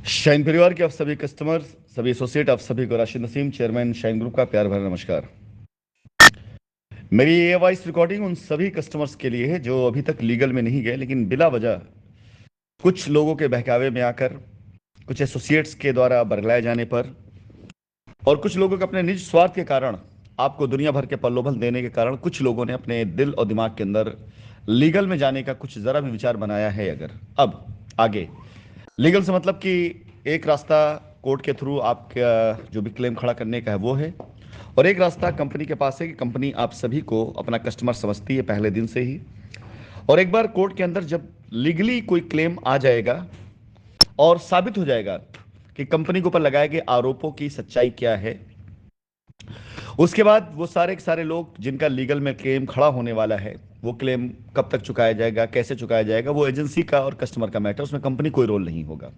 Shine परिवार के आप सभी कस्टमर, सभी एसोसिएट, आप सभी को Rashid Naseem, chairman shine group का प्यार भरा नमस्कार। मेरी ये वॉइस रिकॉर्डिंग उन सभी कस्टमर्स के लिए है जो अभी तक लीगल में नहीं गए, लेकिन बिला वजह कुछ लोगों के बहकावे में आकर, कुछ एसोसिएट्स के द्वारा बरगलाए जाने पर और कुछ लोगों के अपने निज स्वार्थ के कारण, आपको दुनिया भर के प्रलोभन देने के कारण कुछ लोगों ने अपने दिल और दिमाग के अंदर लीगल में जाने का कुछ ज़रा भी विचार बनाया है। अगर अब आगे लीगल से मतलब कि एक रास्ता कोर्ट के थ्रू आपका जो भी क्लेम खड़ा करने का है वो है, और एक रास्ता कंपनी के पास है कि कंपनी आप सभी को अपना कस्टमर समझती है पहले दिन से ही। और एक बार कोर्ट के अंदर जब लीगली कोई क्लेम आ जाएगा और साबित हो जाएगा कि कंपनी के ऊपर लगाए गए आरोपों की सच्चाई क्या है, उसके बाद वो सारे के सारे लोग जिनका लीगल में क्लेम खड़ा होने वाला है, वो क्लेम कब तक चुकाया जाएगा, कैसे चुकाया जाएगा, वो एजेंसी का और कस्टमर का मैटर, उसमें कंपनी कोई रोल नहीं होगा।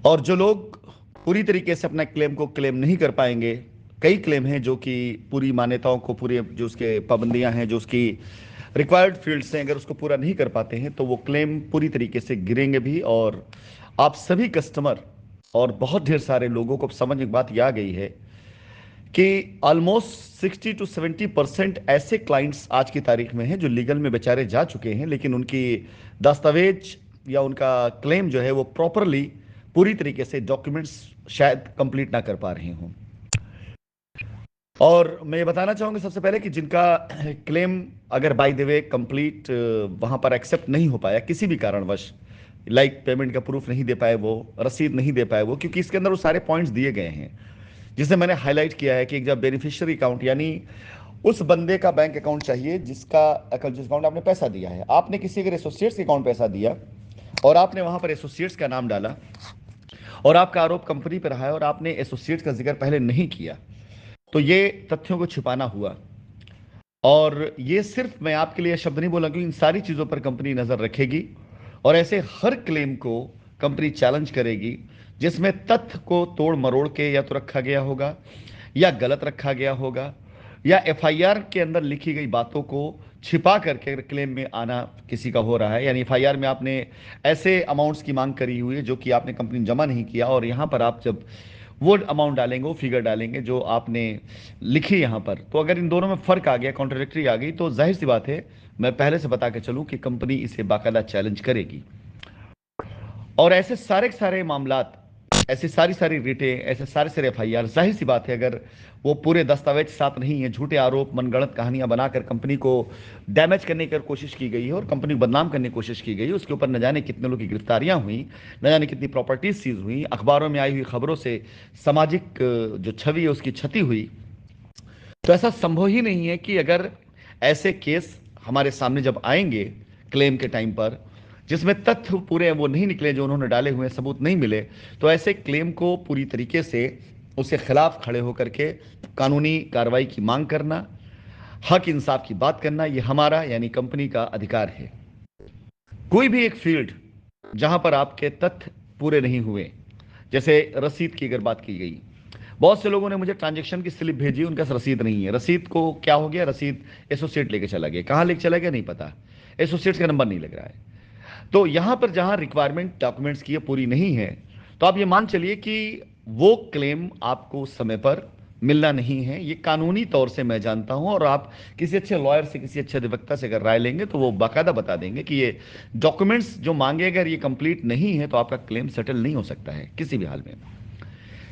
और जो लोग पूरी तरीके से अपना क्लेम को क्लेम नहीं कर पाएंगे, कई क्लेम हैं जो कि पूरी मान्यताओं को, पूरे जो उसके पाबंदियां हैं, जो उसकी रिक्वायर्ड फील्ड्स हैं, अगर उसको पूरा नहीं कर पाते हैं तो वो क्लेम पूरी तरीके से गिरेंगे भी। और आप सभी कस्टमर और बहुत ढेर सारे लोगों को समझ में बात यह आ गई है कि ऑलमोस्ट 60 to 70% ऐसे क्लाइंट्स आज की तारीख में हैं जो लीगल में बेचारे जा चुके हैं, लेकिन उनकी दस्तावेज या उनका क्लेम जो है वो प्रॉपरली पूरी तरीके से डॉक्यूमेंट्स शायद कंप्लीट ना कर पा रहे हों। और मैं ये बताना चाहूँगा सबसे पहले कि जिनका क्लेम अगर बाय द वे कंप्लीट वहाँ पर एक्सेप्ट नहीं हो पाया किसी भी कारणवश, लाइक पेमेंट का प्रूफ नहीं दे पाए, वो रसीद नहीं दे पाए, वो क्योंकि इसके अंदर वो सारे पॉइंट्स दिए गए हैं जिसे मैंने हाईलाइट किया है कि एक जब बेनिफिशियरी अकाउंट, यानी उस बंदे का बैंक अकाउंट चाहिए जिसका अकाउंट, जिस अकाउंट आपने पैसा दिया है, आपने किसी अगर एसोसिएट्स के अकाउंट पैसा दिया और आपने वहां पर एसोसिएट्स का नाम डाला और आपका आरोप कंपनी पर रहा है और आपने एसोसिएट्स का जिक्र पहले नहीं किया, तो ये तथ्यों को छिपाना हुआ। और ये सिर्फ मैं आपके लिए शब्द नहीं बोला, क्योंकि इन सारी चीज़ों पर कंपनी नज़र रखेगी और ऐसे हर क्लेम को कंपनी चैलेंज करेगी जिसमें तथ्य को तोड़ मरोड़ के या तो रखा गया होगा या गलत रखा गया होगा, या एफआईआर के अंदर लिखी गई बातों को छिपा करके अगर क्लेम में आना किसी का हो रहा है, यानी एफआईआर में आपने ऐसे अमाउंट्स की मांग करी हुई है जो कि आपने कंपनी में जमा नहीं किया, और यहाँ पर आप जब वो अमाउंट डालेंगे, वो फिगर डालेंगे जो आपने लिखी यहाँ पर, तो अगर इन दोनों में फर्क आ गया, कॉन्ट्रडिक्टरी आ गई, तो जाहिर सी बात है, मैं पहले से बता के चलूँ कि कंपनी इसे बाकायदा चैलेंज करेगी। और ऐसे सारे के सारे मामलात, ऐसी सारी सारी रिटें, ऐसे सारे सारे एफआईआर, जाहिर सी बात है अगर वो पूरे दस्तावेज साथ नहीं है, झूठे आरोप, मनगढ़ंत कहानियां बनाकर कंपनी को डैमेज करने की कोशिश की गई है और कंपनी को बदनाम करने की कोशिश की गई है, उसके ऊपर न जाने कितने लोगों की गिरफ्तारियां हुई, न जाने कितनी प्रॉपर्टीज सीज हुई, अखबारों में आई हुई खबरों से सामाजिक जो छवि है उसकी क्षति हुई। तो ऐसा संभव ही नहीं है कि अगर ऐसे केस हमारे सामने जब आएंगे क्लेम के टाइम पर, जिसमें तथ्य पूरे वो नहीं निकले जो उन्होंने डाले हुए सबूत नहीं मिले, तो ऐसे क्लेम को पूरी तरीके से उसके खिलाफ खड़े होकर के कानूनी कार्रवाई की मांग करना, हक इंसाफ की बात करना, ये हमारा यानी कंपनी का अधिकार है। कोई भी एक फील्ड जहां पर आपके तथ्य पूरे नहीं हुए, जैसे रसीद की अगर बात की गई, बहुत से लोगों ने मुझे ट्रांजैक्शन की स्लिप भेजी, उनका रसीद नहीं है। रसीद को क्या हो गया, रसीद एसोसिएट लेके चला गया, कहां लेके चला गया नहीं पता, एसोसिएट्स का नंबर नहीं लग रहा है। तो यहां पर जहां रिक्वायरमेंट डॉक्यूमेंट्स की पूरी नहीं है, तो आप ये मान चलिए कि वो क्लेम आपको समय पर मिलना नहीं है। ये कानूनी तौर से मैं जानता हूं, और आप किसी अच्छे लॉयर से, किसी अच्छे अधिवक्ता से अगर राय लेंगे तो वो बाकायदा बता देंगे कि ये डॉक्यूमेंट्स जो मांगे अगर ये कंप्लीट नहीं है तो आपका क्लेम सेटल नहीं हो सकता है किसी भी हाल में।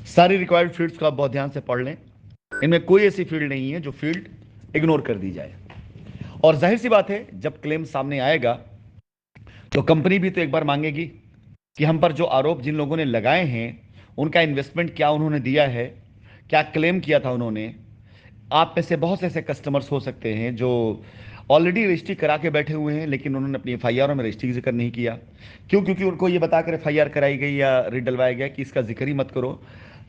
सारी रिक्वायर्ड फील्ड्स को आप बहुत ध्यान से पढ़ लें, इनमें कोई ऐसी फील्ड नहीं है जो फील्ड इग्नोर कर दी जाए। और जाहिर सी बात है जब क्लेम सामने आएगा तो कंपनी भी तो एक बार मांगेगी कि हम पर जो आरोप जिन लोगों ने लगाए हैं उनका इन्वेस्टमेंट क्या उन्होंने दिया है, क्या क्लेम किया था उन्होंने। आप में से बहुत से ऐसे कस्टमर्स हो सकते हैं जो ऑलरेडी रजिस्ट्री करा के बैठे हुए हैं, लेकिन उन्होंने अपनी एफआईआर में रजिस्ट्री जिक्र नहीं किया। क्यों? क्योंकि उनको ये बताकर एफआईआर कराई गई या रिट डलवाया गया कि इसका जिक्र ही मत करो,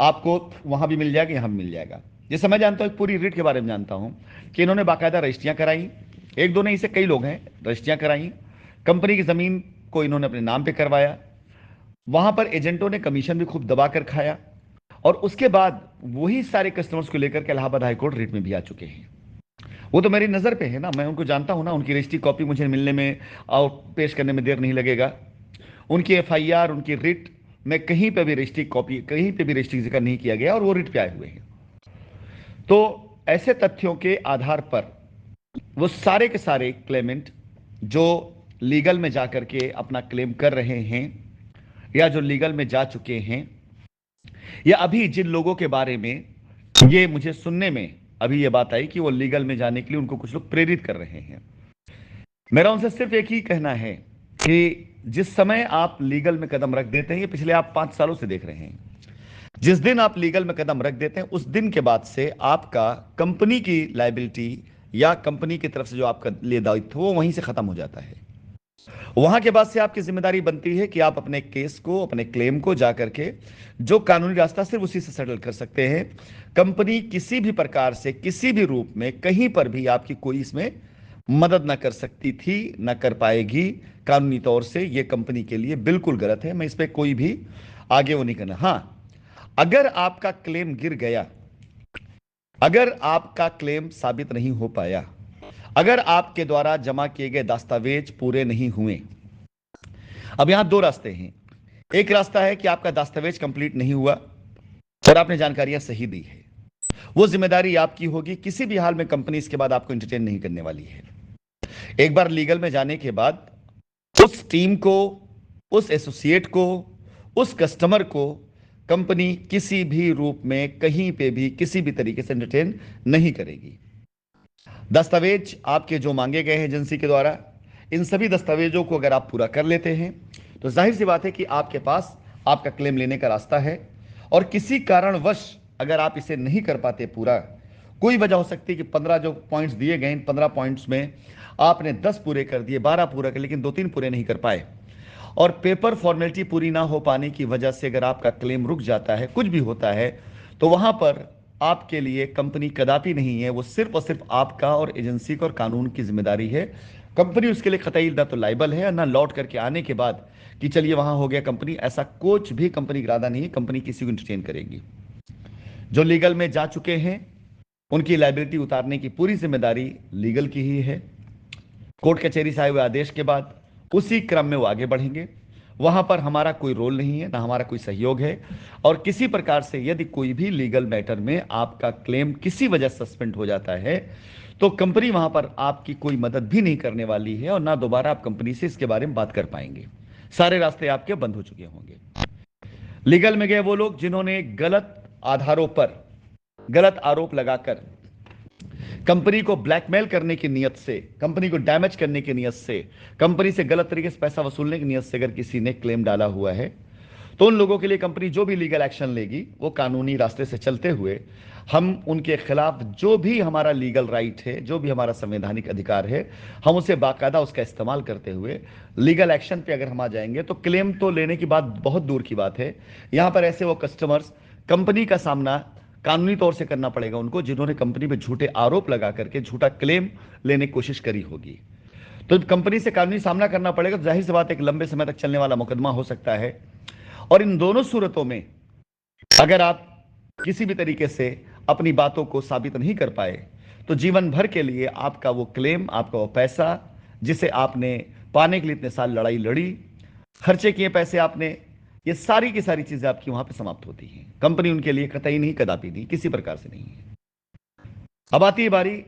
आपको वहां भी मिल जाएगा, यहां भी मिल जाएगा। जैसे मैं जानता हूं, पूरी रिट के बारे में जानता हूं कि इन्होंने बाकायदा रजिस्ट्रियां कराई, एक दो नहीं, इसे कई लोग हैं, रजिस्ट्रियां कराई, कंपनी की जमीन को इन्होंने अपने नाम पे करवाया, वहां पर एजेंटों ने कमीशन भी खूब दबा कर खाया, और उसके बाद वही सारे कस्टमर्स को लेकर के इलाहाबाद हाईकोर्ट रेट में भी आ चुके हैं। वो तो मेरी नज़र पे है ना, मैं उनको जानता हूं ना, उनकी रजिस्ट्री कॉपी मुझे मिलने में और पेश करने में देर नहीं लगेगा। उनकी एफआईआर, उनकी रिट में कहीं पे भी रजिस्ट्री कॉपी, कहीं पे भी रजिस्ट्री जिक्र नहीं किया गया और वो रिट पे आए हुए हैं। तो ऐसे तथ्यों के आधार पर वो सारे के सारे क्लेमेंट जो लीगल में जाकर के अपना क्लेम कर रहे हैं या जो लीगल में जा चुके हैं, या अभी जिन लोगों के बारे में ये मुझे सुनने में अभी ये बात आई कि वो लीगल में जाने के लिए उनको कुछ लोग प्रेरित कर रहे हैं, मेरा उनसे सिर्फ एक ही कहना है कि जिस समय आप लीगल में कदम रख देते हैं, ये पिछले आप 5 सालों से देख रहे हैं, जिस दिन आप लीगल में कदम रख देते हैं उस दिन के बाद से आपका कंपनी की लायबिलिटी या कंपनी की तरफ से जो आपका लिए दायित्व वो वहीं से खत्म हो जाता है। वहां के बाद से आपकी जिम्मेदारी बनती है कि आप अपने केस को, अपने क्लेम को जाकर के जो कानूनी रास्ता सिर्फ उसी से सेटल कर सकते हैं। कंपनी किसी भी प्रकार से, किसी भी रूप में, कहीं पर भी आपकी कोई इसमें मदद ना कर सकती थी, ना कर पाएगी। कानूनी तौर से यह कंपनी के लिए बिल्कुल गलत है। मैं इस पर कोई भी आगे वो नहीं करना। हां, अगर आपका क्लेम गिर गया, अगर आपका क्लेम साबित नहीं हो पाया, अगर आपके द्वारा जमा किए गए दस्तावेज पूरे नहीं हुए, अब यहां 2 रास्ते हैं। एक रास्ता है कि आपका दस्तावेज कंप्लीट नहीं हुआ और आपने जानकारियां सही दी है, वो जिम्मेदारी आपकी होगी। किसी भी हाल में कंपनी इसके बाद आपको एंटरटेन नहीं करने वाली है। एक बार लीगल में जाने के बाद उस टीम को, उस एसोसिएट को, उस कस्टमर को कंपनी किसी भी रूप में, कहीं पे भी, किसी भी तरीके से एंटरटेन नहीं करेगी। दस्तावेज आपके जो मांगे गए हैं एजेंसी के द्वारा, इन सभी दस्तावेजों को अगर आप पूरा कर लेते हैं तो जाहिर सी बात है कि आपके पास आपका क्लेम लेने का रास्ता है। और किसी कारणवश अगर आप इसे नहीं कर पाते पूरा, कोई वजह हो सकती है कि 15 जो पॉइंट्स दिए गए, इन 15 पॉइंट्स में आपने 10 पूरे कर दिए, 12 पूरा कर, लेकिन 2-3 पूरे नहीं कर पाए, और पेपर फॉर्मेलिटी पूरी ना हो पाने की वजह से अगर आपका क्लेम रुक जाता है, कुछ भी होता है, तो वहां पर आपके लिए कंपनी कदापि नहीं है। वो सिर्फ और सिर्फ आपका और एजेंसी का और कानून की जिम्मेदारी है। कंपनी उसके लिए कतई ना तो लायबल है, ना लौट करके आने के बाद कि चलिए वहां हो गया कंपनी, ऐसा कुछ भी कंपनी का इरादा नहीं है। कंपनी किसी को इंटरटेन करेगी। जो लीगल में जा चुके हैं उनकी लायबिलिटी उतारने की पूरी जिम्मेदारी लीगल की ही है। कोर्ट कचहरी से आए हुए आदेश के बाद उसी क्रम में वो आगे बढ़ेंगे। वहां पर हमारा कोई रोल नहीं है, ना हमारा कोई सहयोग है। और किसी प्रकार से यदि कोई भी लीगल मैटर में आपका क्लेम किसी वजह से सस्पेंड हो जाता है तो कंपनी वहां पर आपकी कोई मदद भी नहीं करने वाली है और ना दोबारा आप कंपनी से इसके बारे में बात कर पाएंगे। सारे रास्ते आपके बंद हो चुके होंगे। लीगल में गए वो लोग जिन्होंने गलत आधारों पर गलत आरोप लगाकर कंपनी को ब्लैकमेल करने की नियत से, कंपनी को डैमेज करने की नियत से, कंपनी से गलत तरीके से पैसा वसूलने की नियत से अगर किसी ने क्लेम डाला हुआ है तो उन लोगों के लिए कंपनी जो भी लीगल एक्शन लेगी वो कानूनी रास्ते से चलते हुए हम उनके खिलाफ जो भी हमारा लीगल राइट है, जो भी हमारा संवैधानिक अधिकार है, हम उसे बाकायदा उसका इस्तेमाल करते हुए लीगल एक्शन पे अगर हम आ जाएंगे तो क्लेम तो लेने की बात बहुत दूर की बात है। यहां पर ऐसे वो कस्टमर्स, कंपनी का सामना कानूनी तौर से करना पड़ेगा उनको जिन्होंने कंपनी पे झूठे आरोप लगा करके झूठा क्लेम लेने की कोशिश करी होगी। तो कंपनी से कानूनी सामना करना पड़ेगा। तो जाहिर सी बात है एक लंबे समय तक चलने वाला मुकदमा हो सकता है। और इन दोनों सूरतों में अगर आप किसी भी तरीके से अपनी बातों को साबित नहीं कर पाए तो जीवन भर के लिए आपका वो क्लेम, आपका वो पैसा जिसे आपने पाने के लिए इतने साल लड़ाई लड़ी, खर्चे किए पैसे आपने, ये सारी की सारी चीजें आपकी वहां पे समाप्त होती हैं। कंपनी उनके लिए कतई नहीं, कदापि नहीं, किसी प्रकार से नहीं है। अब आती है बारी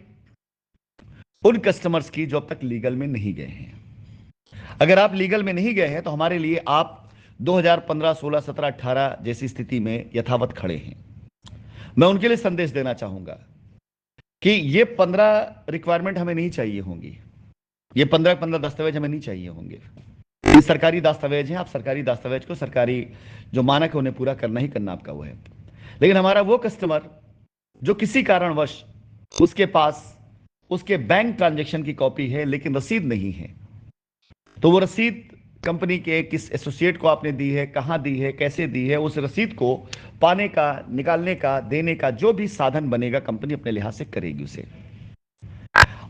उन कस्टमर्स की जो अब तक लीगल में नहीं गए हैं। अगर आप लीगल में नहीं गए हैं तो हमारे लिए आप 2015, 16, 17, 18 जैसी स्थिति में यथावत खड़े हैं। मैं उनके लिए संदेश देना चाहूंगा कि ये 15 रिक्वायरमेंट हमें नहीं चाहिए होंगी, ये 15 दस्तावेज हमें नहीं चाहिए होंगे। ये सरकारी दस्तावेज हैं। आप सरकारी दस्तावेज को, सरकारी जो मानक है उन्हें पूरा करना ही करना आपका वो है। लेकिन हमारा वो कस्टमर जो किसी कारणवश उसके पास उसके बैंक ट्रांजैक्शन की कॉपी है लेकिन रसीद नहीं है, तो वो रसीद कंपनी के किस एसोसिएट को आपने दी है, कहां दी है, कैसे दी है, उस रसीद को पाने का, निकालने का, देने का जो भी साधन बनेगा कंपनी अपने लिहाज से करेगी उसे।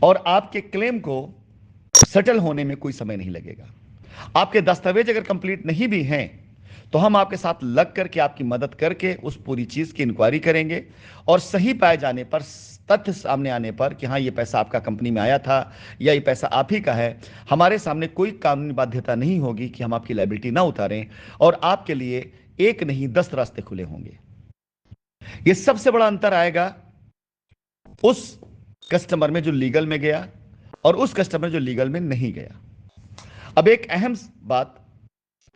और आपके क्लेम को सेटल होने में कोई समय नहीं लगेगा। आपके दस्तावेज अगर कंप्लीट नहीं भी हैं तो हम आपके साथ लग करके आपकी मदद करके उस पूरी चीज की इंक्वायरी करेंगे और सही पाए जाने पर तथ्य सामने आने पर कि हाँ ये पैसा आपका कंपनी में आया था या ये पैसा आप ही का है, हमारे सामने कोई कानूनी बाध्यता नहीं होगी कि हम आपकी लायबिलिटी ना उतारें और आपके लिए एक नहीं 10 रास्ते खुले होंगे। ये सबसे बड़ा अंतर आएगा उस कस्टमर में जो लीगल में गया और उस कस्टमर जो लीगल में नहीं गया। अब एक अहम बात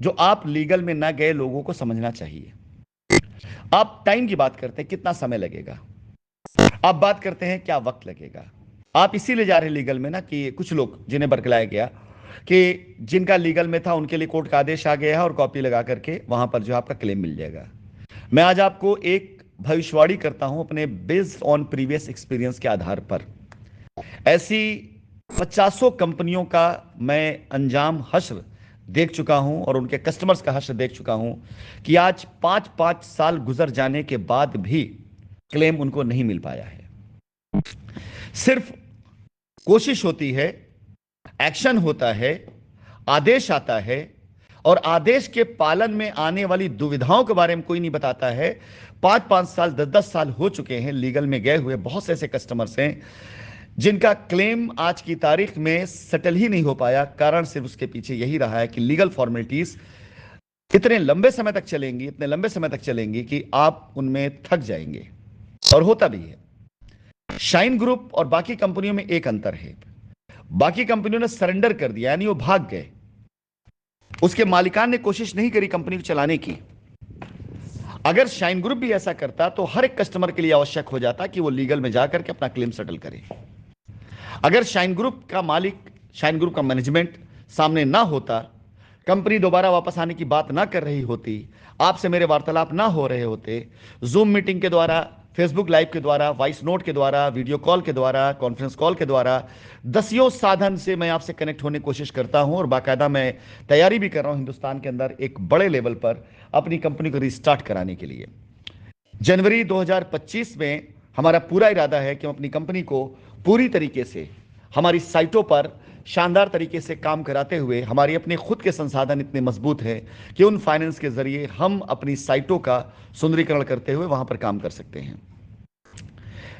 जो आप लीगल में ना गए लोगों को समझना चाहिए, आप टाइम की बात करते हैं कितना समय लगेगा, आप बात करते हैं क्या वक्त लगेगा। आप इसीलिए जा रहे हैं लीगल में ना कि कुछ लोग जिन्हें बरगलाया गया कि जिनका लीगल में था उनके लिए कोर्ट का आदेश आ गया है और कॉपी लगा करके वहां पर जो आपका क्लेम मिल जाएगा। मैं आज आपको एक भविष्यवाणी करता हूं अपने बेस्ड ऑन प्रीवियस एक्सपीरियंस के आधार पर। ऐसी 50 कंपनियों का मैं अंजाम हश्र देख चुका हूं और उनके कस्टमर्स का हश्र देख चुका हूं कि आज 5-5 साल गुजर जाने के बाद भी क्लेम उनको नहीं मिल पाया है। सिर्फ कोशिश होती है, एक्शन होता है, आदेश आता है और आदेश के पालन में आने वाली दुविधाओं के बारे में कोई नहीं बताता है। 5-5 साल 10-10 साल हो चुके हैं लीगल में गए हुए, बहुत से ऐसे कस्टमर्स हैं जिनका क्लेम आज की तारीख में सेटल ही नहीं हो पाया। कारण सिर्फ उसके पीछे यही रहा है कि लीगल फॉर्मेलिटीज इतने लंबे समय तक चलेंगी, इतने लंबे समय तक चलेंगी कि आप उनमें थक जाएंगे। और होता भी है। शाइन ग्रुप और बाकी कंपनियों में एक अंतर है, बाकी कंपनियों ने सरेंडर कर दिया, यानी वो भाग गए, उसके मालिकान ने कोशिश नहीं करी कंपनी को चलाने की। अगर शाइन ग्रुप भी ऐसा करता तो हर एक कस्टमर के लिए आवश्यक हो जाता कि वो लीगल में जाकर के अपना क्लेम सेटल करे। अगर शाइन ग्रुप का मालिक, शाइन ग्रुप का मैनेजमेंट सामने ना होता, कंपनी दोबारा वापस आने की बात ना कर रही होती, आपसे मेरे वार्तालाप ना हो रहे होते, जूम मीटिंग के द्वारा, फेसबुक लाइव के द्वारा, वॉइस नोट के द्वारा, वीडियो कॉल के द्वारा, कॉन्फ्रेंस कॉल के द्वारा, दसियों साधन से मैं आपसे कनेक्ट होने की कोशिश करता हूं और बाकायदा मैं तैयारी भी कर रहा हूं हिंदुस्तान के अंदर एक बड़े लेवल पर अपनी कंपनी को रिस्टार्ट कराने के लिए। जनवरी 2025 में हमारा पूरा इरादा है कि हम अपनी कंपनी को पूरी तरीके से हमारी साइटों पर शानदार तरीके से काम कराते हुए, हमारी अपने खुद के संसाधन इतने मजबूत हैं कि उन फाइनेंस के जरिए हम अपनी साइटों का सुंदरीकरण करते हुए वहां पर काम कर सकते हैं।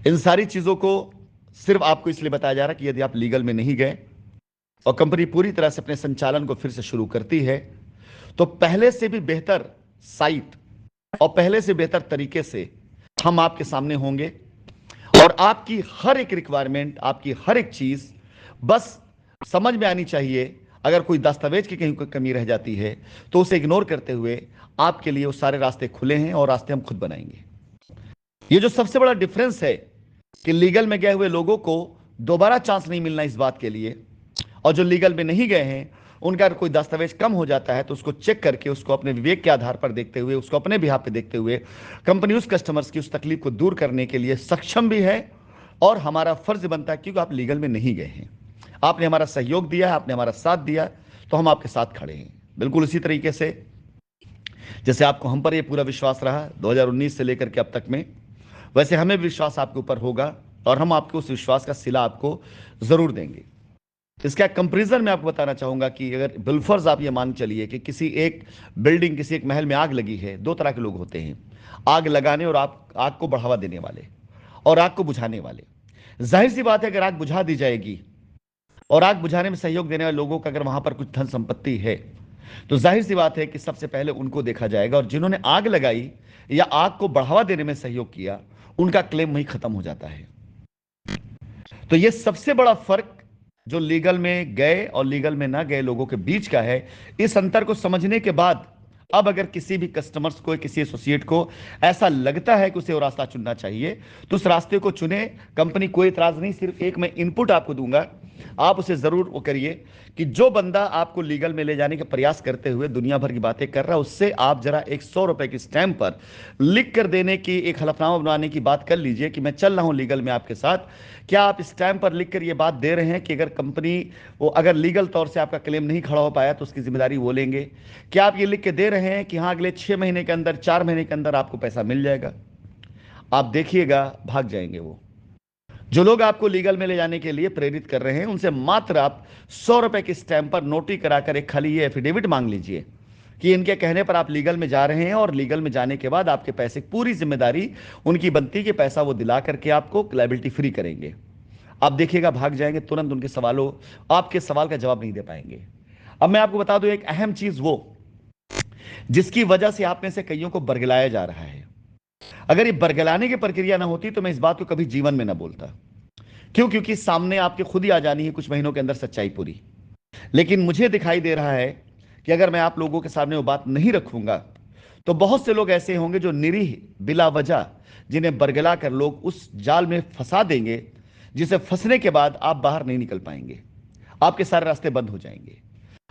इन सारी चीजों को सिर्फ आपको इसलिए बताया जा रहा है कि यदि आप लीगल में नहीं गए और कंपनी पूरी तरह से अपने संचालन को फिर से शुरू करती है तो पहले से भी बेहतर साइट और पहले से बेहतर तरीके से हम आपके सामने होंगे और आपकी हर एक रिक्वायरमेंट, आपकी हर एक चीज बस समझ में आनी चाहिए। अगर कोई दस्तावेज की कहीं कोई कमी रह जाती है तो उसे इग्नोर करते हुए आपके लिए वो सारे रास्ते खुले हैं और रास्ते हम खुद बनाएंगे। ये जो सबसे बड़ा डिफरेंस है कि लीगल में गए हुए लोगों को दोबारा चांस नहीं मिलना इस बात के लिए, और जो लीगल में नहीं गए हैं उनका अगर कोई दस्तावेज कम हो जाता है तो उसको चेक करके, उसको अपने विवेक के आधार पर देखते हुए, उसको अपने बिहाफ पे देखते हुए कंपनी उस कस्टमर्स की उस तकलीफ को दूर करने के लिए सक्षम भी है। और हमारा फर्ज बनता है क्योंकि आप लीगल में नहीं गए हैं, आपने हमारा सहयोग दिया है, आपने हमारा साथ दिया, तो हम आपके साथ खड़े हैं। बिल्कुल उसी तरीके से जैसे आपको हम पर यह पूरा विश्वास रहा 2019 से लेकर के अब तक में, वैसे हमें विश्वास आपके ऊपर होगा और हम आपको उस विश्वास का सिला आपको जरूर देंगे। इसका कंपैरिजन मैं आपको बताना चाहूंगा कि अगर बिलफर्ज आप ये मान चलिए कि किसी एक बिल्डिंग, किसी एक महल में आग लगी है, दो तरह के लोग होते हैं, आग लगाने और आग को बढ़ावा देने वाले और आग को बुझाने वाले। जाहिर सी बात है अगर आग बुझा दी जाएगी और आग बुझाने में सहयोग देने वाले लोगों का अगर वहां पर कुछ धन संपत्ति है तो जाहिर सी बात है कि सबसे पहले उनको देखा जाएगा और जिन्होंने आग लगाई या आग को बढ़ावा देने में सहयोग किया उनका क्लेम वहीं खत्म हो जाता है। तो यह सबसे बड़ा फर्क जो लीगल में गए और लीगल में ना गए लोगों के बीच का है। इस अंतर को समझने के बाद अब अगर किसी भी कस्टमर्स को, किसी एसोसिएट को ऐसा लगता है कि उसे वो रास्ता चुनना चाहिए तो उस रास्ते को चुने। कंपनी कोई इतराज नहीं, सिर्फ एक मैं इनपुट आपको दूंगा, आप उसे जरूर वो करिए कि जो बंदा आपको लीगल में ले जाने का प्रयास करते हुए दुनिया भर की बातें कर रहा है उससे आप जरा एक 100 रुपए की स्टैंप पर लिख कर देने की, एक हलफनामा बनवाने की बात कर लीजिए कि मैं चल रहा हूं लीगल में आपके साथ। क्या आप स्टैंप पर लिख कर यह बात दे रहे हैं कि अगर कंपनी वो अगर लीगल तौर से आपका क्लेम नहीं खड़ा हो पाया तो उसकी जिम्मेदारी वो लेंगे? क्या आप ये लिख के दे रहे हैं कि हाँ अगले 6 महीने के अंदर, 4 महीने के अंदर आपको पैसा मिल जाएगा? आप देखिएगा भाग जाएंगे वो जो लोग आपको लीगल में ले जाने के लिए प्रेरित कर रहे हैं। उनसे मात्र आप 100 रुपए की स्टैंप पर नोटरी कराकर एक खाली ये एफिडेविट मांग लीजिए कि इनके कहने पर आप लीगल में जा रहे हैं और लीगल में जाने के बाद आपके पैसे की पूरी जिम्मेदारी उनकी बनती कि पैसा वो दिला करके आपको लायबिलिटी फ्री करेंगे। आप देखिएगा भाग जाएंगे तुरंत, उनके सवालों आपके सवाल का जवाब नहीं दे पाएंगे। अब मैं आपको बता दूं एक अहम चीज वो जिसकी वजह से आप में से कईयों को बरगलाया जा रहा है। अगर ये बरगलाने की प्रक्रिया ना होती तो मैं इस बात को कभी जीवन में ना बोलता। क्यों? क्योंकि सामने आपके खुद ही आ जानी है कुछ महीनों के अंदर सच्चाई पूरी। लेकिन मुझे दिखाई दे रहा है कि अगर मैं आप लोगों के सामने वो बात नहीं रखूंगा तो बहुत से लोग ऐसे होंगे जो निरीह बिला वजह जिन्हें बरगला कर लोग उस जाल में फंसा देंगे जिसे फंसने के बाद आप बाहर नहीं निकल पाएंगे। आपके सारे रास्ते बंद हो जाएंगे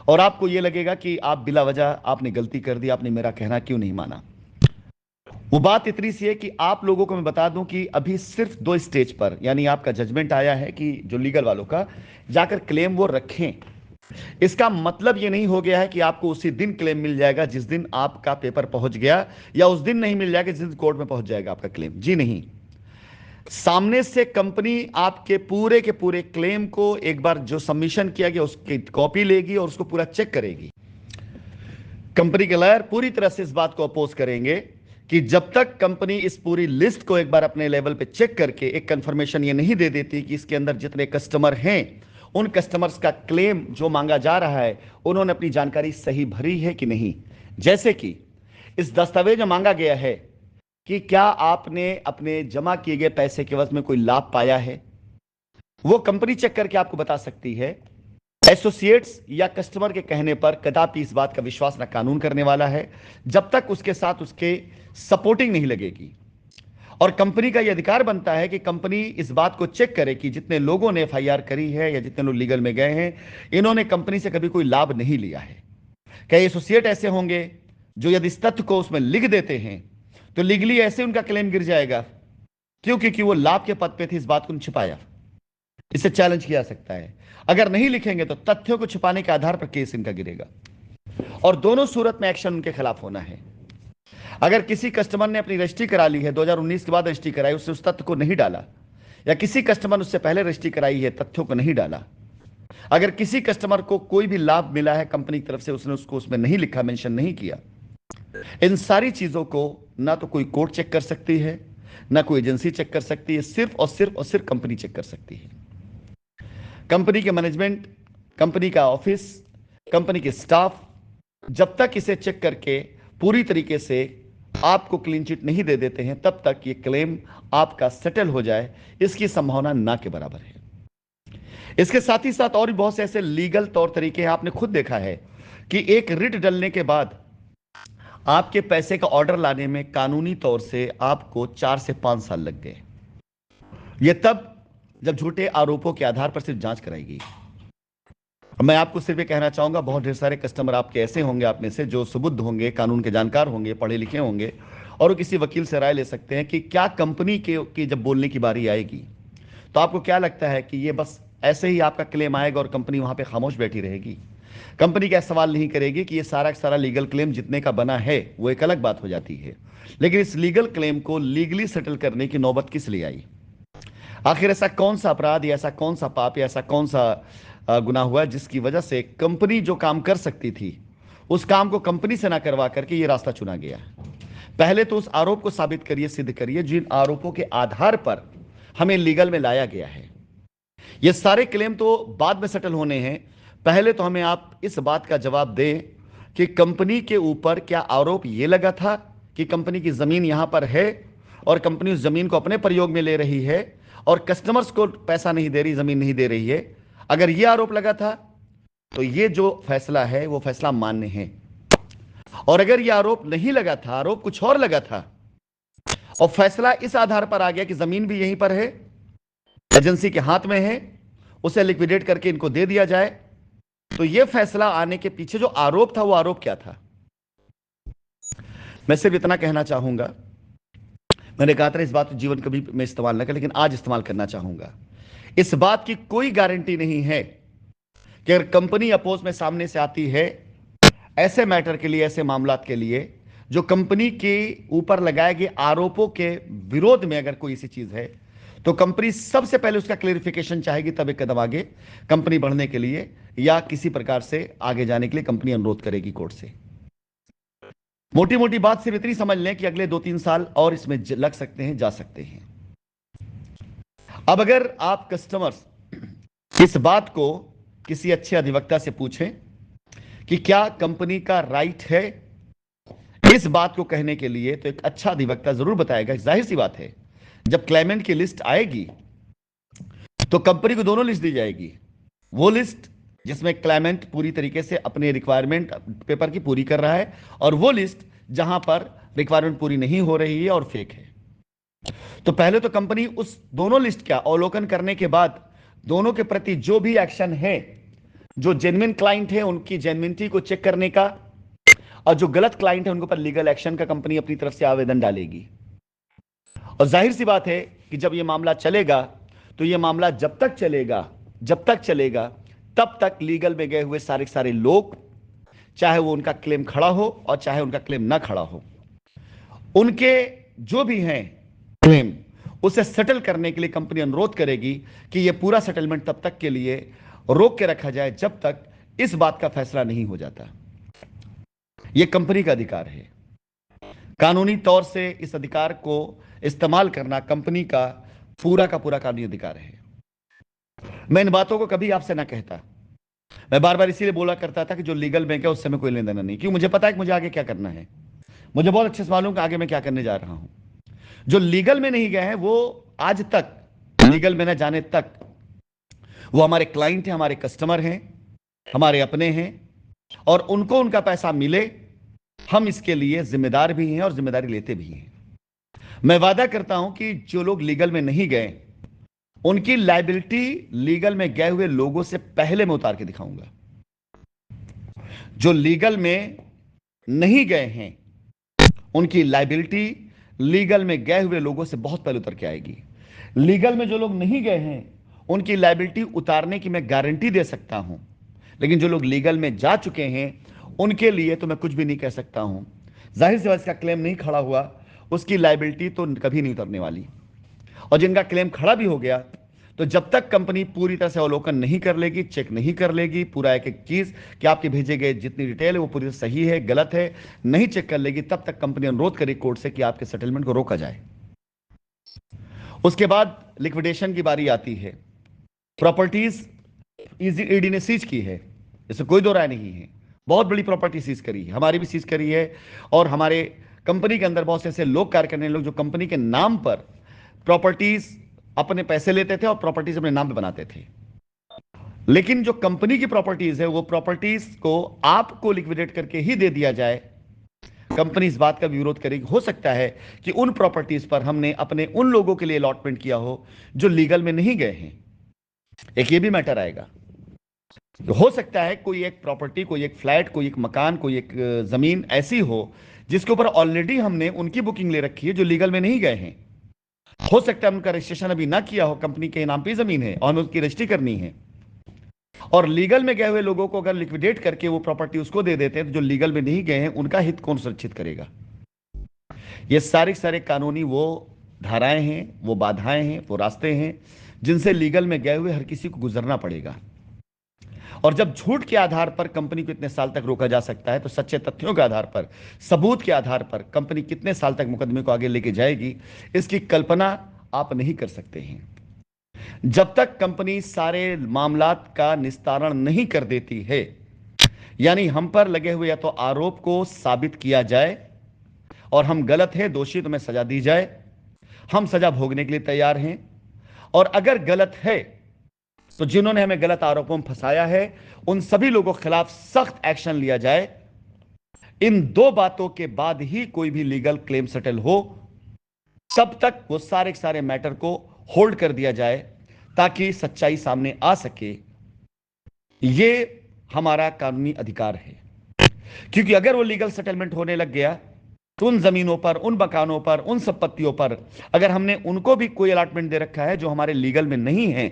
और आपको यह लगेगा कि आप बिला वजह आपने गलती कर दी, आपने मेरा कहना क्यों नहीं माना। वो बात इतनी सी है कि आप लोगों को मैं बता दूं कि अभी सिर्फ 2 स्टेज पर यानी आपका जजमेंट आया है कि जो लीगल वालों का जाकर क्लेम वो रखें। इसका मतलब ये नहीं हो गया है कि आपको उसी दिन क्लेम मिल जाएगा जिस दिन आपका पेपर पहुंच गया, या उस दिन नहीं मिल जाएगा जिस दिन कोर्ट में पहुंच जाएगा आपका क्लेम। जी नहीं, सामने से कंपनी आपके पूरे के पूरे क्लेम को एक बार जो सबमिशन किया गया उसकी कॉपी लेगी और उसको पूरा चेक करेगी। कंपनी के लॉयर पूरी तरह से इस बात को अपोज करेंगे कि जब तक कंपनी इस पूरी लिस्ट को एक बार अपने लेवल पे चेक करके एक कंफर्मेशन ये नहीं दे देती कि इसके अंदर जितने कस्टमर हैं उन कस्टमर्स का क्लेम जो मांगा जा रहा है उन्होंने अपनी जानकारी सही भरी है कि नहीं। जैसे कि इस दस्तावेज में मांगा गया है कि क्या आपने अपने जमा किए गए पैसे के वजह में कोई लाभ पाया है, वो कंपनी चेक करके आपको बता सकती है। एसोसिएट्स या कस्टमर के कहने पर कदापि इस बात का विश्वास ना कानून करने वाला है जब तक उसके साथ उसके सपोर्टिंग नहीं लगेगी। और कंपनी का यह अधिकार बनता है कि कंपनी इस बात को चेक करे कि जितने लोगों ने एफआईआर करी है या जितने लोग लीगल में गए हैं इन्होंने कंपनी से कभी कोई लाभ नहीं लिया है। कई एसोसिएट ऐसे होंगे जो यदि इस तथ्य को उसमें लिख देते हैं तो लीगली ऐसे उनका क्लेम गिर जाएगा। क्यों? क्योंकि वो लाभ के पद पे थे, इस बात को छिपाया। इसे चैलेंज किया जा सकता है। अगर नहीं लिखेंगे तो तथ्यों को छिपाने के आधार पर केस इनका गिरेगा और दोनों सूरत में एक्शन उनके खिलाफ होना है। अगर किसी कस्टमर ने अपनी रजिस्ट्री करा ली है, 2019 के बाद रजिस्ट्री कराई, उससे उस तथ्य को नहीं डाला, या किसी कस्टमर उससे पहले रजिस्ट्री कराई है तथ्यों को नहीं डाला, अगर किसी कस्टमर को कोई भी लाभ मिला है कंपनी की तरफ से उसने उसको उसमें नहीं लिखा, मेंशन नहीं किया, इन सारी चीजों को ना तो कोई कोर्ट चेक कर सकती है ना कोई एजेंसी चेक कर सकती है, सिर्फ और सिर्फ और सिर्फ कंपनी चेक कर सकती है। कंपनी के मैनेजमेंट, कंपनी का ऑफिस, कंपनी के स्टाफ जब तक इसे चेक करके पूरी तरीके से आपको क्लीन चिट नहीं दे देते हैं तब तक ये क्लेम आपका सेटल हो जाए इसकी संभावना ना के बराबर है। इसके साथ ही साथ और भी बहुत से ऐसे लीगल तौर तरीके हैं। आपने खुद देखा है कि एक रिट डलने के बाद आपके पैसे का ऑर्डर लाने में कानूनी तौर से आपको 4 से 5 साल लग गए। यह तब जब झूठे आरोपों के आधार पर सिर्फ जांच कराई गई। मैं आपको सिर्फ ये कहना चाहूंगा, बहुत ढेर सारे कस्टमर आपके ऐसे होंगे आप में से जो सुबुद्ध होंगे, कानून के जानकार होंगे, पढ़े लिखे होंगे और वो किसी वकील से राय ले सकते हैं कि क्या कंपनी की जब बोलने की बारी आएगी तो आपको क्या लगता है कि ये बस ऐसे ही आपका क्लेम आएगा और कंपनी वहां पे खामोश बैठी रहेगी? कंपनी क्या सवाल नहीं करेगी कि ये सारा का सारा लीगल क्लेम जितने का बना है वो एक अलग बात हो जाती है, लेकिन इस लीगल क्लेम को लीगली सेटल करने की नौबत किस लिए आई? आखिर ऐसा कौन सा अपराध या ऐसा कौन सा पाप या ऐसा कौन सा गुनाह हुआ जिसकी वजह से कंपनी जो काम कर सकती थी उस काम को कंपनी से ना करवा करके ये रास्ता चुना गया? पहले तो उस आरोप को साबित करिए, सिद्ध करिए जिन आरोपों के आधार पर हमें लीगल में लाया गया है। ये सारे क्लेम तो बाद में सेटल होने हैं, पहले तो हमें आप इस बात का जवाब दें कि कंपनी के ऊपर क्या आरोप यह लगा था कि कंपनी की जमीन यहां पर है और कंपनी उस जमीन को अपने प्रयोग में ले रही है और कस्टमर्स को पैसा नहीं दे रही, जमीन नहीं दे रही है। अगर यह आरोप लगा था तो यह जो फैसला है वो फैसला मान्य है। और अगर यह आरोप नहीं लगा था, आरोप कुछ और लगा था और फैसला इस आधार पर आ गया कि जमीन भी यहीं पर है, एजेंसी के हाथ में है, उसे लिक्विडेट करके इनको दे दिया जाए, तो यह फैसला आने के पीछे जो आरोप था वो आरोप क्या था? मैं सिर्फ इतना कहना चाहूंगा, मैंने कहा था इस बात को जीवन कभी मैं इस्तेमाल ना कर, लेकिन आज इस्तेमाल करना चाहूंगा। इस बात की कोई गारंटी नहीं है कि अगर कंपनी अपोज में सामने से आती है ऐसे मैटर के लिए, ऐसे मामलात के लिए जो कंपनी के ऊपर लगाए गए आरोपों के विरोध में अगर कोई ऐसी चीज है तो कंपनी सबसे पहले उसका क्लेरिफिकेशन चाहेगी, तब एक कदम आगे कंपनी बढ़ने के लिए या किसी प्रकार से आगे जाने के लिए कंपनी अनुरोध करेगी कोर्ट से। मोटी मोटी बात सिर्फ इतनी समझ लें कि अगले 2-3 साल और इसमें लग सकते हैं, जा सकते हैं। अब अगर आप कस्टमर्स इस बात को किसी अच्छे अधिवक्ता से पूछें कि क्या कंपनी का राइट है इस बात को कहने के लिए, तो एक अच्छा अधिवक्ता जरूर बताएगा। जाहिर सी बात है, जब क्लेमेंट की लिस्ट आएगी तो कंपनी को दोनों लिस्ट दी जाएगी। वो लिस्ट जिसमें क्लेमेंट पूरी तरीके से अपने रिक्वायरमेंट पेपर की पूरी कर रहा है, और वो लिस्ट जहां पर रिक्वायरमेंट पूरी नहीं हो रही है और फेक है। तो पहले तो कंपनी उस दोनों लिस्ट का अवलोकन करने के बाद दोनों के प्रति जो भी एक्शन है, जो जेन्युइन क्लाइंट है उनकी जेन्युइनिटी को चेक करने का, और जो गलत क्लाइंट है उनके ऊपर लीगल एक्शन का कंपनी अपनी तरफ से आवेदन डालेगी। और जाहिर सी बात है कि जब यह मामला चलेगा तो यह मामला जब तक चलेगा तब तक लीगल में गए हुए सारे सारे लोग, चाहे वो उनका क्लेम खड़ा हो और चाहे उनका क्लेम ना खड़ा हो, उनके जो भी हैं क्लेम, उसे सेटल करने के लिए कंपनी अनुरोध करेगी कि यह पूरा सेटलमेंट तब तक के लिए रोक के रखा जाए जब तक इस बात का फैसला नहीं हो जाता। यह कंपनी का अधिकार है। कानूनी तौर से इस अधिकार को इस्तेमाल करना कंपनी का पूरा कानूनी अधिकार है। मैं इन बातों को कभी आपसे ना कहता। मैं बार बार इसीलिए बोला करता था कि जो लीगल बैंक है उससे मैं कोई लेना देना नहीं, क्यों, मुझे पता है कि मुझे आगे क्या करना है। मुझे बहुत अच्छे से मालूम कि आगे मैं क्या करने जा रहा हूं। जो लीगल में नहीं गए हैं वो आज तक, लीगल में ना जाने तक, वो हमारे क्लाइंट हैं, हमारे कस्टमर हैं, हमारे अपने हैं, और उनको उनका पैसा मिले, हम इसके लिए जिम्मेदार भी हैं और जिम्मेदारी लेते भी हैं। मैं वादा करता हूं कि जो लोग लीगल में नहीं गए उनकी लायबिलिटी लीगल में गए हुए लोगों से पहले मैं उतार के दिखाऊंगा। जो लीगल में नहीं गए हैं उनकी लायबिलिटी लीगल में गए हुए लोगों से बहुत पहले उतर के आएगी। लीगल में जो लोग नहीं गए हैं उनकी लायबिलिटी उतारने की मैं गारंटी दे सकता हूं, लेकिन जो लोग लीगल में जा चुके हैं उनके लिए तो मैं कुछ भी नहीं कह सकता हूं। जाहिर सी बात, इसका क्लेम नहीं खड़ा हुआ उसकी लायबिलिटी तो कभी नहीं उतरने वाली, और जिनका क्लेम खड़ा भी हो गया तो जब तक कंपनी पूरी तरह से अवलोकन नहीं कर लेगी, चेक नहीं कर लेगी पूरा एक एक चीज कि आपके भेजे गए जितनी डिटेल है वो पूरी सही है गलत है, नहीं चेक कर लेगी, तब तक कंपनी अनुरोध करेगी कोर्ट से कि आपके सेटलमेंट को रोका जाए। उसके बाद लिक्विडेशन की बारी आती है। प्रॉपर्टीज ईडी ने सीज की है, इसमें कोई दो राय नहीं है। बहुत बड़ी प्रॉपर्टी सीज करी है, हमारी भी सीज करी है, और हमारे कंपनी के अंदर बहुत से ऐसे लोग कार्य करने लोग जो कंपनी के नाम पर प्रॉपर्टीज अपने पैसे लेते थे और प्रॉपर्टीज अपने नाम पे बनाते थे। लेकिन जो कंपनी की प्रॉपर्टीज है वो प्रॉपर्टीज को आपको लिक्विडेट करके ही दे दिया जाए, कंपनी इस बात का विरोध करेगी। हो सकता है कि उन प्रॉपर्टीज पर हमने अपने उन लोगों के लिए अलॉटमेंट किया हो जो लीगल में नहीं गए हैं, एक ये भी मैटर आएगा। हो सकता है कोई एक प्रॉपर्टी, कोई एक फ्लैट, कोई एक मकान, कोई एक जमीन ऐसी हो जिसके ऊपर ऑलरेडी हमने उनकी बुकिंग ले रखी है जो लीगल में नहीं गए हैं। हो सकता है उनका रजिस्ट्रेशन अभी ना किया हो, कंपनी के नाम पे जमीन है और हमें उसकी रजिस्ट्री करनी है, और लीगल में गए हुए लोगों को अगर लिक्विडेट करके वो प्रॉपर्टी उसको दे देते हैं तो जो लीगल में नहीं गए हैं उनका हित कौन सुरक्षित करेगा। ये सारे कानूनी वो धाराएं हैं, वो बाधाएं हैं, वो रास्ते हैं जिनसे लीगल में गए हुए हर किसी को गुजरना पड़ेगा। और जब झूठ के आधार पर कंपनी को इतने साल तक रोका जा सकता है तो सच्चे तथ्यों के आधार पर, सबूत के आधार पर कंपनी कितने साल तक मुकदमे को आगे लेके जाएगी इसकी कल्पना आप नहीं कर सकते हैं। जब तक कंपनी सारे मामलात का निस्तारण नहीं कर देती है, यानी हम पर लगे हुए या तो आरोप को साबित किया जाए और हम गलत हैं, दोषी, तो हमें सजा दी जाए, हम सजा भोगने के लिए तैयार हैं, और अगर गलत है तो जिन्होंने हमें गलत आरोपों में फंसाया है उन सभी लोगों के खिलाफ सख्त एक्शन लिया जाए। इन दो बातों के बाद ही कोई भी लीगल क्लेम सेटल हो, तब तक वो सारे सारे मैटर को होल्ड कर दिया जाए ताकि सच्चाई सामने आ सके। ये हमारा कानूनी अधिकार है, क्योंकि अगर वो लीगल सेटलमेंट होने लग गया तो उन जमीनों पर, उन मकानों पर, उन संपत्तियों पर अगर हमने उनको भी कोई अलॉटमेंट दे रखा है जो हमारे लीगल में नहीं है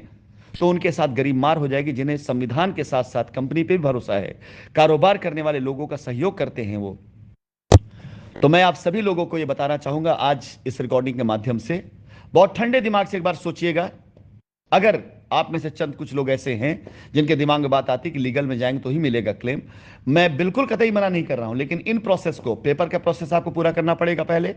तो उनके साथ गरीब मार हो जाएगी, जिन्हें संविधान के साथ साथ कंपनी पे भी भरोसा है, कारोबार करने वाले लोगों का सहयोग करते हैं वो। तो मैं आप सभी लोगों को यह बताना चाहूंगा आज इस रिकॉर्डिंग के माध्यम से, बहुत ठंडे दिमाग से एक बार सोचिएगा। अगर आप में से चंद कुछ लोग ऐसे हैं जिनके दिमाग में बात आती कि लीगल में जाएंगे तो ही मिलेगा क्लेम। मैं बिल्कुल कतई मना नहीं कर रहा हूं, लेकिन इन प्रोसेस को, पेपर का प्रोसेस आपको पूरा करना पड़ेगा पहले।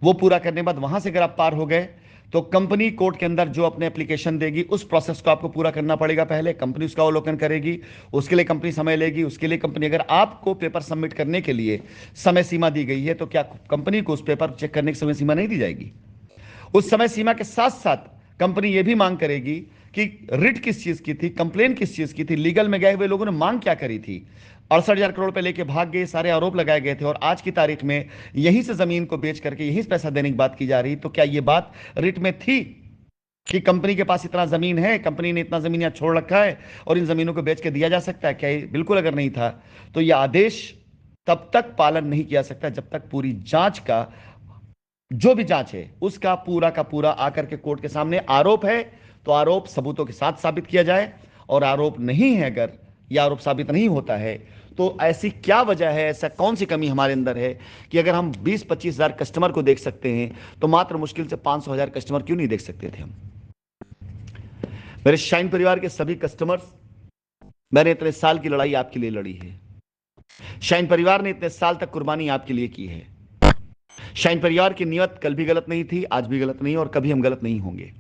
वो पूरा करने के बाद वहां से अगर आप पार हो गए तो कंपनी कोर्ट के अंदर जो अपने एप्लीकेशन देगी उस प्रोसेस को आपको पूरा करना पड़ेगा पहले। कंपनी उसका अवलोकन करेगी, उसके लिए कंपनी समय लेगी, उसके लिए कंपनी, अगर आपको पेपर सबमिट करने के लिए समय सीमा दी गई है तो क्या कंपनी को उस पेपर चेक करने की समय सीमा नहीं दी जाएगी? उस समय सीमा के साथ साथ कंपनी यह भी मांग करेगी कि रिट किस चीज की थी, कंप्लेन किस चीज की थी, लीगल में गए हुए लोगों ने मांग क्या करी थी। 68,000 करोड़ रुपए लेके भाग गए, सारे आरोप लगाए गए थे, और आज की तारीख में यहीं से जमीन को बेच करके यहीं से पैसा देने की बात की जा रही। तो क्या यह बात रिट में थी कि कंपनी के पास इतना जमीन है, कंपनी ने इतना जमीन यहां छोड़ रखा है और इन जमीनों को बेच के दिया जा सकता है? क्या ये बिल्कुल अगर नहीं था तो यह आदेश तब तक पालन नहीं किया सकता जब तक पूरी जांच का, जो भी जांच है उसका पूरा का पूरा आकर के कोर्ट के सामने, आरोप है तो आरोप सबूतों के साथ साबित किया जाए, और आरोप नहीं है, अगर यह आरोप साबित नहीं होता है तो ऐसी क्या वजह है, ऐसा कौन सी कमी हमारे अंदर है कि अगर हम 20-25 हजार कस्टमर को देख सकते हैं तो मात्र मुश्किल से 500,000 कस्टमर क्यों नहीं देख सकते थे हम? मेरे शाइन परिवार के सभी कस्टमर्स, मैंने इतने साल की लड़ाई आपके लिए लड़ी है। शाइन परिवार ने इतने साल तक कुर्बानी आपके लिए की है। शाइन परिवार की नीयत कल भी गलत नहीं थी, आज भी गलत नहीं, और कभी हम गलत नहीं होंगे।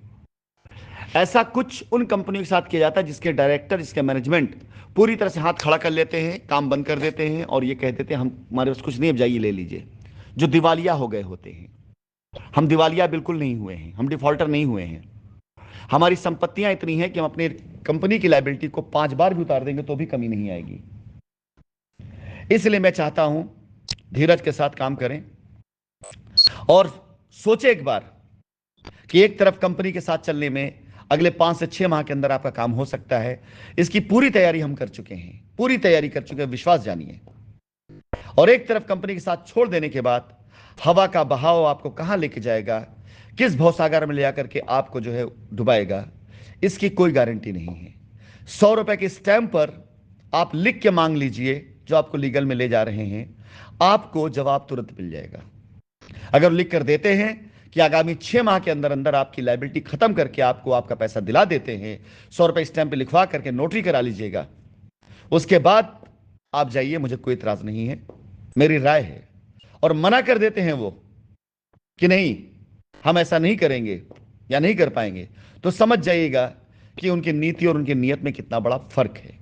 ऐसा कुछ उन कंपनियों के साथ किया जाता है जिसके डायरेक्टर, जिसके मैनेजमेंट पूरी तरह से हाथ खड़ा कर लेते हैं, काम बंद कर देते हैं और ये कह देते हैं हम, हमारे पास कुछ नहीं, अब जाइए ले लीजिए। जो दिवालिया हो गए होते हैं। हम दिवालिया बिल्कुल नहीं हुए हैं, हम डिफॉल्टर नहीं हुए हैं। हमारी संपत्तियां इतनी हैं कि हम अपनी कंपनी की लायबिलिटी को 5 बार भी उतार देंगे तो भी कमी नहीं आएगी। इसलिए मैं चाहता हूं धीरज के साथ काम करें और सोचे एक बार कि एक तरफ कंपनी के साथ चलने में अगले 5 से 6 माह के अंदर आपका काम हो सकता है। इसकी पूरी तैयारी हम कर चुके हैं, पूरी तैयारी कर चुके हैं, विश्वास जानिए। और एक तरफ कंपनी के साथ छोड़ देने के बाद हवा का बहाव आपको कहां लेके जाएगा, किस भवसागर में ले आकर के आपको जो है डुबाएगा, इसकी कोई गारंटी नहीं है। 100 रुपए के स्टैंप पर आप लिख के मांग लीजिए जो आपको लीगल में ले जा रहे हैं, आपको जवाब तुरंत मिल जाएगा। अगर लिख कर देते हैं कि आगामी 6 माह के अंदर अंदर आपकी लायबिलिटी खत्म करके आपको आपका पैसा दिला देते हैं, 100 रुपए स्टैंप पे लिखवा करके नोटरी करा लीजिएगा, उसके बाद आप जाइए, मुझे कोई इतराज नहीं है, मेरी राय है। और मना कर देते हैं वो कि नहीं हम ऐसा नहीं करेंगे या नहीं कर पाएंगे, तो समझ जाइएगा कि उनकी नीति और उनकी नीयत में कितना बड़ा फर्क है।